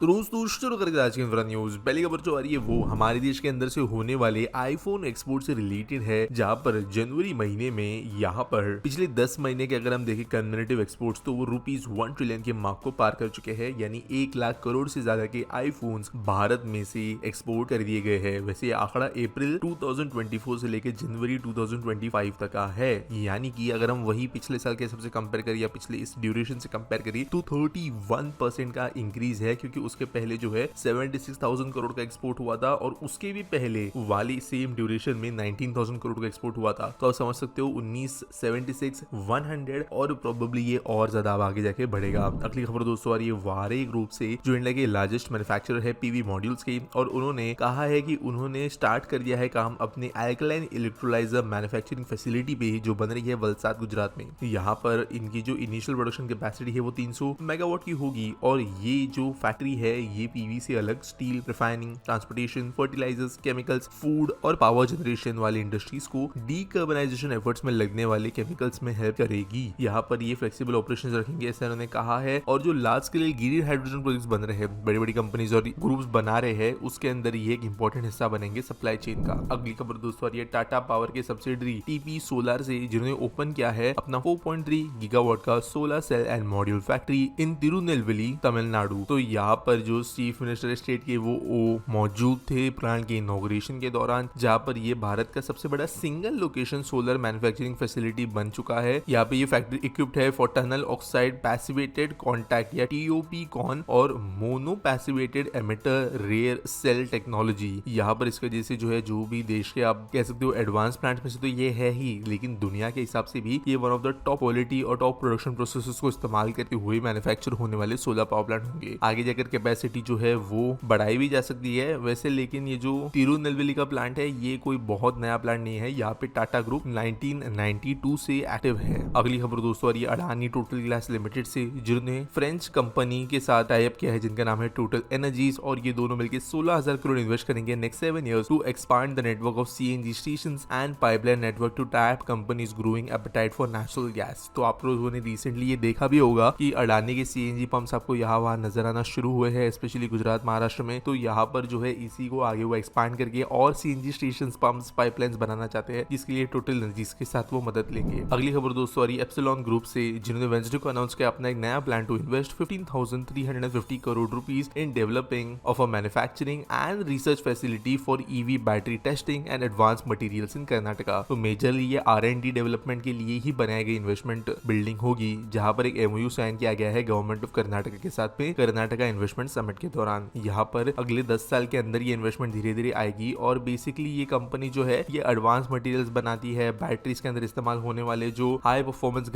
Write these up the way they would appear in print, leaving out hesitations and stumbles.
तो दोस्तों शुरू करके आज की इंफ्रा न्यूज। पहली खबर जो आ रही है वो हमारे देश के अंदर से होने वाले आईफोन एक्सपोर्ट से रिलेटेड है, जहां पर जनवरी महीने में यहाँ पर पिछले 10 महीने के अगर हम देखें कम्युनिटिव एक्सपोर्ट्स तो वो ₹1 ट्रिलियन के मार्क को पार कर चुके हैं, यानी 1 लाख करोड़ से ज्यादा के आईफोन्स भारत में से एक्सपोर्ट कर दिए गए हैं। वैसे ये आंकड़ा अप्रैल 2024 से लेकर जनवरी 2025 तक का है, यानी कि अगर हम वही पिछले साल के हिसाब से कंपेयर करें या पिछले इस ड्यूरेशन से कंपेयर करें तो 31% का इंक्रीज है, क्योंकि उसके पहले जो है 76,000 करोड़ का एक्सपोर्ट हुआ था और उसके भी पहले वाली सेम ड्यूरेशन में 19,000 करोड़ का एक्सपोर्ट हुआ था। तो आप समझ सकते हो 19, 76, 100 और प्रोबेबली ये और ज्यादा आगे जाके बढ़ेगा। अगली खबर दोस्तों आ रही है वारे ग्रुप से, जो इंडिया के लार्जेस्ट मैन्युफैक्चरर है पीवी मॉड्यूल्स की, और उन्होंने कहा है कि उन्होंने स्टार्ट कर दिया है काम अपने अल्कलाइन इलेक्ट्रोलाइजर मैन्युफैक्चरिंग फैसिलिटी पे, जो बन रही है वलसाड गुजरात में। यहाँ पर इनकी जो इनिशियल प्रोडक्शन कैपेसिटी है वो 300 मेगावाट की होगी, और ये जो फैक्ट्री है ये पीवी से अलग steel, refining, transportation, fertilizers, chemicals, food और पावर जनरेशन वाली इंडस्ट्रीज को डीकार्बनाइजेशन एफर्ट्स में लगने वाले केमिकल्स में हेल्प करेगी। यहाँ पर ये फ्लेक्सिबल ऑपरेशंस रखेंगे, ऐसा उन्होंने कहा है। और जो large scale green hydrogen projects बन रहे हैं, बड़ी बड़ी कंपनीज और ग्रुप्स बना रहे हैं, उसके अंदर ये एक इंपॉर्टेंट हिस्सा बनेंगे सप्लाई चेन का। अगली खबर दोस्तों ये टाटा पावर के सब्सिडरी टीपी सोलर से, जिन्होंने ओपन किया है अपना 4.3 गीगावाट का solar cell and module factory in Tirunelveli, Tamil Nadu. तो यहाँ पर जो चीफ मिनिस्टर स्टेट के वो मौजूद थे प्लांट के इनॉग्रेशन के दौरान, जहाँ पर ये भारत का सबसे बड़ा single location solar manufacturing facility बन चुका है। यहाँ पे ये फैक्ट्री इक्विप्ड है for tunnel oxide passivated contact या टीओपी कॉन और mono passivated emitter rear cell technology. यहाँ पर इसके वजह से जो है जो भी देश के आप कह सकते हो एडवांस प्लांट में से तो ये है ही, लेकिन दुनिया के हिसाब से भी ये one of the top quality और टॉप प्रोडक्शन प्रोसेसेस को इस्तेमाल करते हुए मैन्युफैक्चर होने वाले सोलर पावर प्लांट होंगे। आगे जाकर कैपेसिटी जो है वो बढ़ाई भी जा सकती है वैसे, लेकिन ये जो तिरुनेलवेली का प्लांट है ये कोई बहुत नया प्लांट नहीं है। यहाँ पे टाटा ग्रुप 1992 से एक्टिव है। अगली खबर दोस्तों ये अडानी टोटल ग्लास लिमिटेड से, जिन्होंने फ्रेंच कंपनी के साथ टाई अप किया है जिनका नाम है टोटल एनर्जीज, और ये दोनों मिलकर 16,000 करोड़ इन्वेस्ट करेंगे next 7 years to expand the network of CNG stations and pipeline network to tap company's growing appetite for natural gas. तो आप लोगों ने रिसेंटली ये देखा भी होगा कि अडानी के सीएनजी पंप्स आपको यहाँ वहां नजर आना शुरू हुए हैं, स्पेशली गुजरात, महाराष्ट्र में। तो यहाँ पर जो है इसी को आगे वो एक्सपांड करके और सीएनजी स्टेशंस, पंप्स, पाइपलाइंस बनाना चाहते हैं, जिसके लिए टोटल एनर्जीज के साथ वो मदद लेंगे। अगली खबर दोस्तों एप्सिलॉन ग्रुप से, जिन्होंने वेंसडे को अनाउंस किया अपना एक नया plan to invest 15,350 crore rupees in developing of a manufacturing and research facility for EV battery testing and advance materials in Karnataka. तो मेजरली ये R&D डेवलपमेंट के लिए ही बनाई गई इन्वेस्टमेंट बिल्डिंग होगी, जहां पर एक MOU साइन किया गया है गवर्नमेंट ऑफ कर्नाटका के साथ में कर्नाटका इन्वेस्टमेंट समिट के दौरान। यहाँ पर अगले 10 साल के अंदर ये इन्वेस्टमेंट धीरे धीरे आएगी, और बेसिकली ये कंपनी जो है ये एडवांस मटेरियल्स बनाती है बैटरीज के अंदर इस्तेमाल होने वाले जो high performance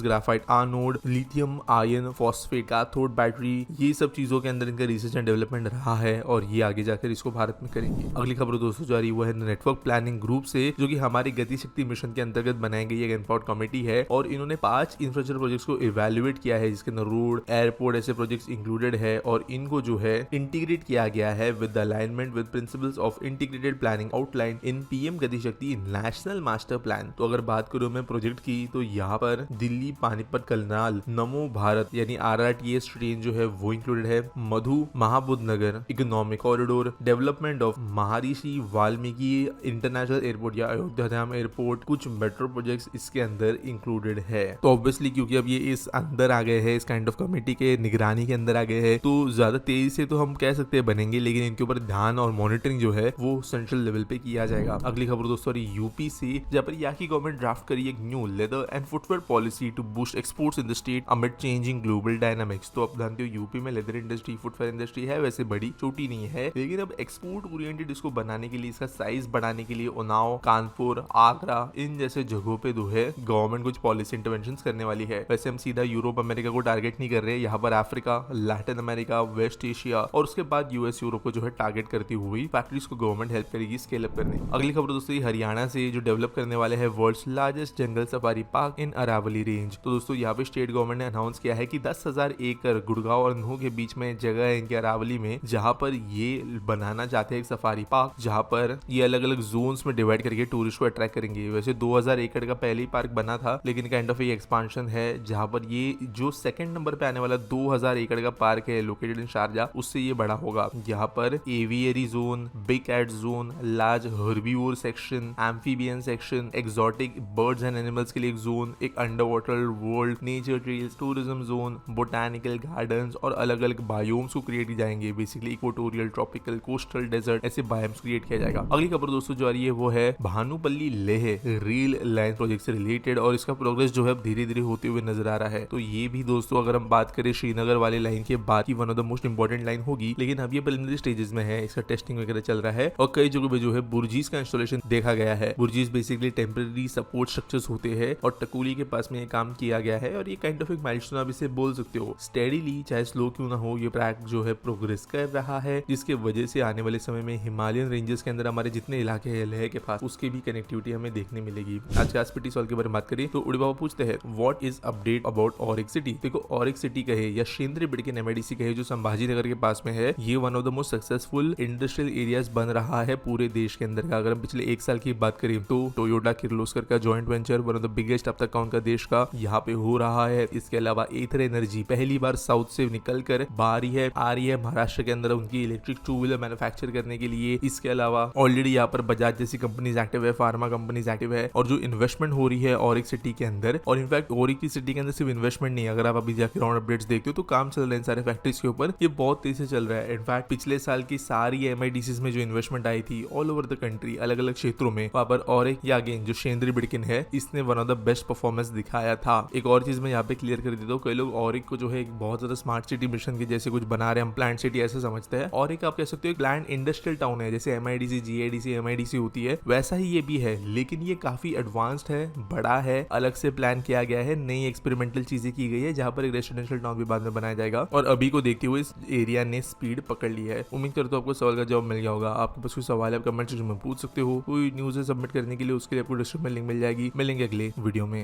graphite anode, lithium ion phosphate cathode battery, ये सब चीजों के अंदर इनका रिसर्च एंड डेवलपमेंट रहा है, और ये आगे जाकर इसको भारत में करेंगे। अगली खबर दोस्तों जो आ रही वो है नेटवर्क प्लानिंग ग्रुप से, जो कि हमारी गति शक्ति मिशन के अंतर्गत बनाई गई एक एम्पावर्ड कमेटी है, और इन्होंने 5 इंफ्रास्ट्रक्चर प्रोजेक्ट्स को इवैल्यूएट किया है, जिसके अंदर रोड, एयरपोर्ट ऐसे प्रोजेक्ट्स इंक्लूडेड है, और इनको जो है इंटीग्रेट किया गया है with alignment with principles of integrated planning outline in PM गति शक्ति नेशनल मास्टर प्लान। तो अगर बात करूं मैं प्रोजेक्ट की, तो यहाँ पर दिल्ली पानीपत कलनाल नमो भारत यानी RRTS ट्रेन जो है वो इंक्लूडेड है, मधु महाबुद्ध नगर economic corridor, development of Maharshi Valmiki international airport या अयोध्या धाम एयरपोर्ट, कुछ मेट्रो प्रोजेक्ट्स इसके अंदर इंक्लूडेड है। तो ऑब्वियसली क्योंकि अब ये इस अंदर आ गए हैं, इस काइंड ऑफ कमेटी के निगरानी के अंदर आ गए हैं, तो ज्यादा तेजी से तो हम कह सकते हैं बनेंगे, लेकिन इनके ऊपर ध्यान और मॉनिटरिंग जो है वो सेंट्रल लेवल पे किया जाएगा। अगली खबर दोस्तों यूपी से, जहाँ पर यहाँ की गवर्नमेंट ड्राफ्ट करी एक new leather and footwear policy to boost exports in the state amid changing global dynamics. तो आप जानते हो यूपी में लेदर इंडस्ट्री, फुटवेयर इंडस्ट्री है वैसे बड़ी छोटी नहीं है, लेकिन अब एक्सपोर्ट ओरिएंटेड इसको बनाने के लिए, इसका साइज बढ़ाने के लिए उन्नाव, कानपुर, आगरा इन जैसे जगहों पे जो है गवर्नमेंट कुछ पॉलिसी इंटरवेंशन करने वाली है। वैसे हम सीधा यूरोप अमेरिका को टारगेट नहीं कर रहे, यहाँ पर Africa, Latin America, West Asia और उसके बाद US यूरोप को जो है टारगेट करती हुई फैक्ट्रीज को गवर्नमेंट हेल्प करेगी स्केल अप करने। अगली खबर दोस्तों हरियाणा से, जो डेवलप करने वाले है world's largest jungle safari park in Aravalli range. तो दोस्तों यहाँ पे स्टेट गवर्नमेंट ने अनाउंस किया है कि 10,000 एकड़ गुड़गांव और नुह के बीच में जगह है इनके अरावली में, जहाँ पर ये बनाना चाहते हैं एक सफारी पार्क, जहाँ पर ये अलग अलग जोन्स में डिवाइड करके टूरिस्ट को अट्रैक्ट करेंगे। वैसे 2,000 एकड़ का पहले ही पार्क बना था, लेकिन काइंड ऑफ ये एक्सपांशन है, जहाँ पर ये जो सेकंड नंबर पे आने वाला 2,000 एकड़ का पार्क है लोकेटेड इन शारजा, उससे ये बड़ा होगा। यहाँ पर aviary zone, big cat zone, large herbivore section, amphibian section, exotic birds and animals के लिए एक जोन, एक underwater world, nature trails, tourism zone, botanical gardens और अलग अलग बायोम्स को क्रिएट किए जाएंगे। Basically equatorial, tropical, coastal, desert ऐसे बायोम्स क्रिएट किया जाएगा। अगली खबर दोस्तों जो आ रही है वो है Bhanupalli Leh rail line project से रिलेटेड, और इसका प्रोग्रेस जो है धीरे धीरे होते हुए नजर आ रहा है। तो ये भी दोस्तों अगर हम बात करें श्रीनगर वाले लाइन के बाद की one of the most important line होगी, लेकिन अब ये प्रिलिमिनरी स्टेजेस में है, इसका टेस्टिंग वगैरह चल रहा है और कई जगहों पे जो है बुर्जीज का इंस्टॉलेशन देखा गया है। बुर्जीज बेसिकली टेम्पररी सपोर्ट स्ट्रक्चर्स होते हैं और टकोली के पास में ये काम किया गया है और ये काइंड ऑफ एक माइलस्टोन आप इसे बोल सकते हो। स्टेडीली चाहे स्लो क्यों ना हो, ये ट्रैक जो है प्रोग्रेस कर रहा है, जिसके वजह से आने वाले समय में हिमालयन रेंजेस के अंदर हमारे जितने इलाके हैं लेह के पास, उसके भी कनेक्टिविटी हमें देखने मिलेगी। आज के एसपीटी सॉल्व के बारे में बात करें तो उड़ी बाबा पूछते हैं what is update about Auric city. देखो ऑरिक सिटी कहे या शेंद्री बिडकिन एमआईडीसी कहे, जो संभाजी नगर के पास में है, ये one of the most successful industrial areas बन रहा है पूरे देश के अंदर का। अगर हम पिछले एक साल की बात करें तो टोयोटा किर्लोस्कर का joint venture one of the biggest अब तक का उनका देश का यहाँ पे हो रहा है। इसके अलावा एथर एनर्जी पहली बार साउथ से निकल कर आ रही है महाराष्ट्र के अंदर उनकी इलेक्ट्रिक टू व्हीलर मैन्युफैक्चर करने के लिए। इसके अलावा ऑलरेडी यहाँ पर बजाज जैसी कंपनीज एक्टिव है, फार्मा कंपनीज एक्टिव है, और जो इन्वेस्टमेंट हो रही है ऑरिक सिटी के अंदर, और इनफैक्ट ऑरिक की सिटी के अंदर सिर्फ इन्वेस्टमेंट नहीं, अगर आप अभी जाकर राउंड अपडेट्स देखते हो तो काम चल रहे हैं सारे फैक्ट्रीज के ऊपर, ये बहुत तेजी से चल रहा है। इनफैक्ट पिछले साल की सारी एमआईडीसीज में जो इन्वेस्टमेंट आई थी ऑल ओवर द कंट्री अलग अलग क्षेत्रों में, वहां पर ऑरिक या अगेन जो शेंद्री बिडकिन है, इसने one of the best performance दिखाया था। एक और चीज मैं यहाँ पे क्लियर कर देता हूँ, कई लोग ऑरिक को जो है एक बहुत ज्यादा स्मार्ट सिटी मिशन के जैसे कुछ बना रहे हैं, हम प्लांट सिटी ऐसे समझते हैं। ऑरिक आप कह सकते हो एक प्लांट इंडस्ट्रियल टाउन है, जैसे एमआईडीसी, जीआईडीसी, एमआईडीसी होती है, वैसा ही ये भी है, लेकिन ये काफी एडवांस्ड है, बड़ा है, अलग से प्लान किया गया है, नई एक्सपेरिमेंटल चीजें की गई है, जहाँ पर एक रेसिडेंशियल टाउन भी बाद में बनाया जाएगा। और अभी को देखते हुए इस एरिया ने स्पीड पकड़ ली है। उम्मीद करता हूँ आपको सवाल का जवाब मिल गया होगा। आपके पास कोई सवाल है आप कमेंट सेक्शन में पूछ सकते हो। कोई न्यूज़ सबमिट करने के लिए उसके लिए आपको डिस्क्रिप्शन में लिंक मिल जाएगी। मिलेंगे अगले वीडियो में।